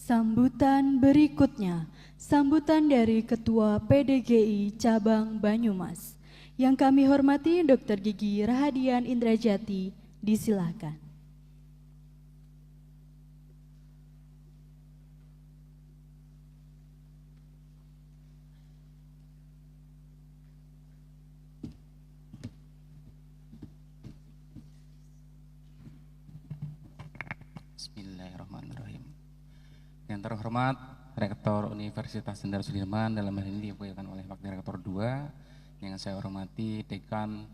Sambutan berikutnya, sambutan dari Ketua PDGI Cabang Banyumas. Yang kami hormati Dr. Gigi Rahadian Indrajati, disilakan. Bismillahirrahmanirrahim. Yang terhormat Rektor Universitas Jenderal Sudirman, dalam hal ini dimuliakan oleh Wakil Rektor 2, yang saya hormati Dekan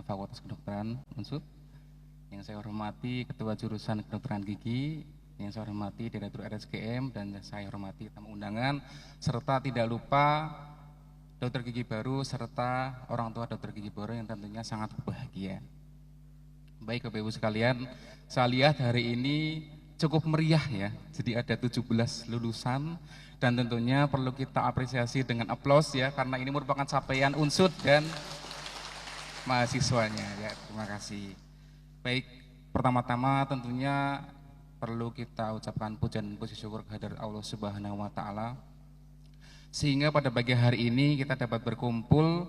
Fakultas Kedokteran Unsud, yang saya hormati Ketua Jurusan Kedokteran Gigi, yang saya hormati Direktur RSGM, dan saya hormati tamu undangan, serta tidak lupa dokter gigi baru serta orang tua dokter gigi baru yang tentunya sangat berbahagia. Baik Bapak Ibu sekalian, saya lihat hari ini cukup meriah ya. Jadi ada 17 lulusan dan tentunya perlu kita apresiasi dengan aplaus ya, karena ini merupakan capaian Unsud dan mahasiswanya ya. Terima kasih. Baik, pertama-tama tentunya perlu kita ucapkan pujian dan puji syukur kehadirat Allah Subhanahu wa taala, sehingga pada pagi hari ini kita dapat berkumpul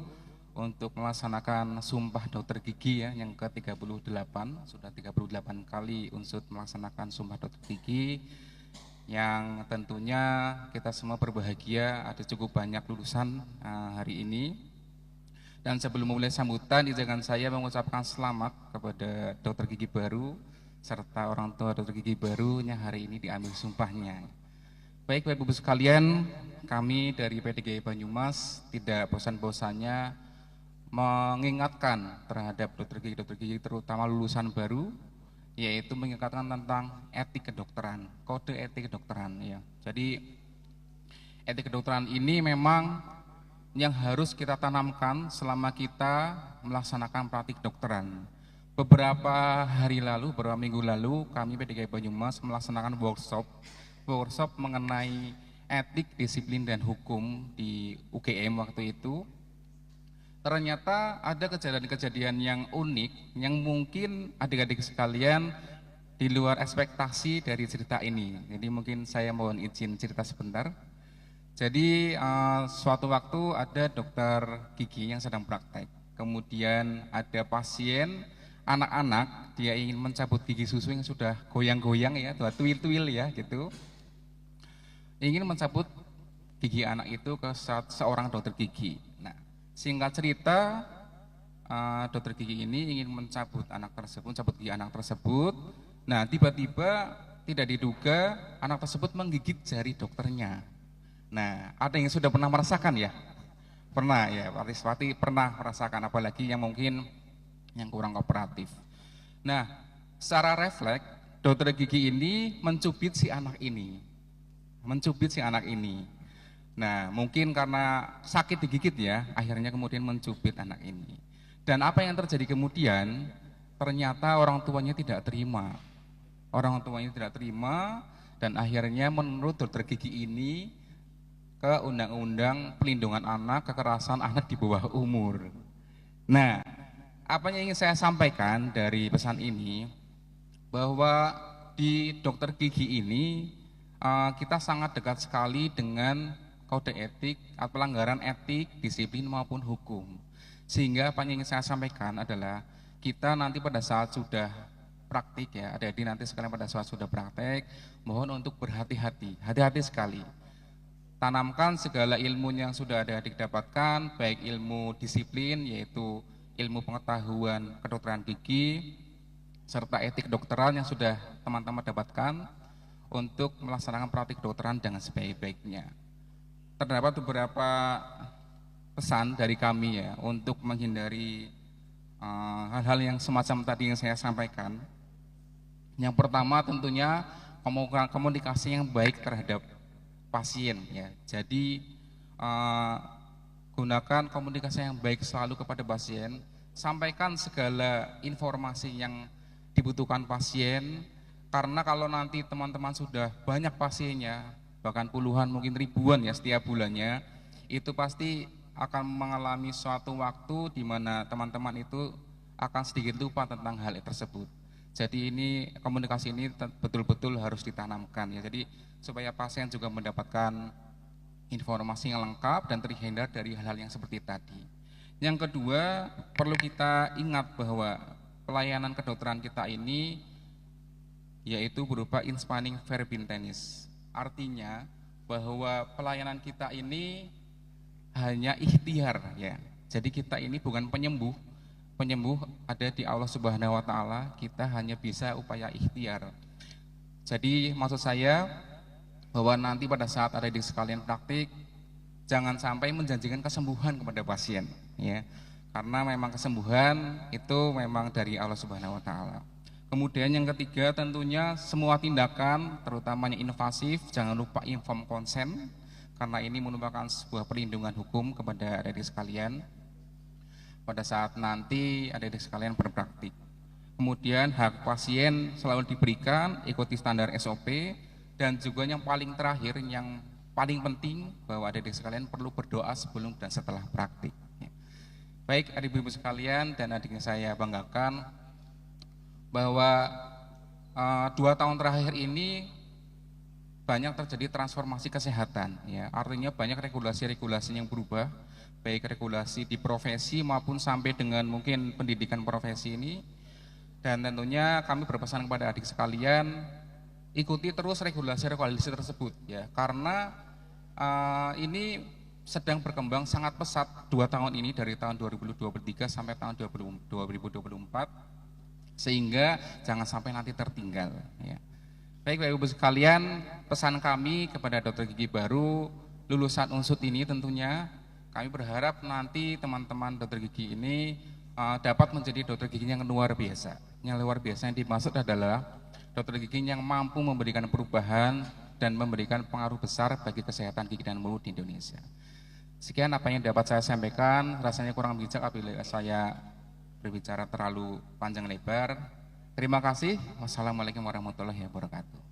untuk melaksanakan Sumpah Dokter Gigi ya, yang ke-38. Sudah 38 kali Unsud melaksanakan Sumpah Dokter Gigi, yang tentunya kita semua berbahagia ada cukup banyak lulusan hari ini. Dan sebelum memulai sambutan, izinkan saya mengucapkan selamat kepada dokter gigi baru serta orang tua dokter gigi baru yang hari ini diambil sumpahnya. Baik Bapak Ibu sekalian, kami dari PDGI Banyumas tidak bosan-bosannya mengingatkan terhadap dokter gigi terutama lulusan baru, yaitu mengingatkan tentang etik kedokteran, kode etik kedokteran ya. Jadi etik kedokteran ini memang yang harus kita tanamkan selama kita melaksanakan praktik kedokteran. Beberapa hari lalu, beberapa minggu lalu, kami PDGI Banyumas melaksanakan workshop mengenai etik, disiplin, dan hukum di UGM waktu itu. Ternyata ada kejadian-kejadian yang unik yang mungkin adik-adik sekalian di luar ekspektasi dari cerita ini. Jadi mungkin saya mohon izin cerita sebentar. Jadi suatu waktu ada dokter gigi yang sedang praktek. Kemudian ada pasien anak-anak, dia ingin mencabut gigi susu yang sudah goyang-goyang ya, tuil-tuil ya gitu. Ingin mencabut gigi anak itu ke seorang dokter gigi. Nah, singkat cerita, dokter gigi ini ingin mencabut gigi anak tersebut. Nah, tiba-tiba tidak diduga anak tersebut menggigit jari dokternya. Nah, ada yang sudah pernah merasakan ya? Pernah ya, Partiswati pernah merasakan, apalagi yang mungkin yang kurang kooperatif. Nah, secara refleks, dokter gigi ini mencubit si anak ini. Nah, mungkin karena sakit digigit ya, akhirnya kemudian mencubit anak ini. Dan apa yang terjadi kemudian, ternyata orang tuanya tidak terima. Dan akhirnya menurut dokter gigi ini ke Undang-Undang Pelindungan Anak, kekerasan anak di bawah umur. Nah, apa yang ingin saya sampaikan dari pesan ini, bahwa di dokter gigi ini kita sangat dekat sekali dengan kode etik atau pelanggaran etik, disiplin maupun hukum. Sehingga apa yang ingin saya sampaikan adalah kita nanti pada saat sudah praktik ya, adik-adik nanti sekalian pada saat sudah praktek, mohon untuk berhati-hati, hati-hati sekali. Tanamkan segala ilmu yang sudah adik-adik dapatkan, baik ilmu disiplin yaitu ilmu pengetahuan kedokteran gigi, serta etik kedokteran yang sudah teman-teman dapatkan untuk melaksanakan praktik kedokteran dengan sebaik-baiknya. Terdapat beberapa pesan dari kami ya untuk menghindari hal-hal yang semacam tadi yang saya sampaikan. Yang pertama tentunya komunikasi yang baik terhadap pasien ya. Jadi gunakan komunikasi yang baik selalu kepada pasien, sampaikan segala informasi yang dibutuhkan pasien, karena kalau nanti teman-teman sudah banyak pasiennya, bahkan puluhan mungkin ribuan ya setiap bulannya, itu pasti akan mengalami suatu waktu di mana teman-teman itu akan sedikit lupa tentang hal tersebut. Jadi ini komunikasi ini betul-betul harus ditanamkan ya. Jadi supaya pasien juga mendapatkan informasi yang lengkap dan terhindar dari hal-hal yang seperti tadi. Yang kedua, perlu kita ingat bahwa pelayanan kedokteran kita ini yaitu berupa inspanning verbim tennis. Artinya bahwa pelayanan kita ini hanya ikhtiar ya. Jadi kita ini bukan penyembuh. Penyembuh ada di Allah Subhanahu wa taala, kita hanya bisa upaya ikhtiar. Jadi maksud saya bahwa nanti pada saat ada di sekalian praktik jangan sampai menjanjikan kesembuhan kepada pasien ya. Karena memang kesembuhan itu memang dari Allah Subhanahu wa taala. Kemudian yang ketiga tentunya semua tindakan terutamanya invasif jangan lupa inform konsen karena ini merupakan sebuah perlindungan hukum kepada adik-adik sekalian pada saat nanti adik-adik sekalian berpraktik. Kemudian hak pasien selalu diberikan, ikuti standar SOP, dan juga yang paling terakhir, yang paling penting bahwa adik-adik sekalian perlu berdoa sebelum dan setelah praktik. Baik adik ibu sekalian dan adiknya saya banggakan bahwa 2 tahun terakhir ini banyak terjadi transformasi kesehatan. Ya, artinya banyak regulasi-regulasi yang berubah, baik regulasi di profesi maupun sampai dengan mungkin pendidikan profesi ini. Dan tentunya kami berpesan kepada adik sekalian ikuti terus regulasi-regulasi tersebut ya, karena ini sedang berkembang sangat pesat 2 tahun ini dari tahun 2023 sampai tahun 2024 sehingga jangan sampai nanti tertinggal ya. Baik Bapak Ibu sekalian, pesan kami kepada dokter gigi baru lulusan Unsud ini tentunya kami berharap nanti teman-teman dokter gigi ini dapat menjadi dokter gigi yang luar biasa. Yang luar biasa yang dimaksud adalah dokter gigi yang mampu memberikan perubahan dan memberikan pengaruh besar bagi kesehatan gigi dan mulut di Indonesia. Sekian apa yang dapat saya sampaikan, rasanya kurang bijak apabila saya berbicara terlalu panjang lebar. Terima kasih. Wassalamualaikum warahmatullahi wabarakatuh.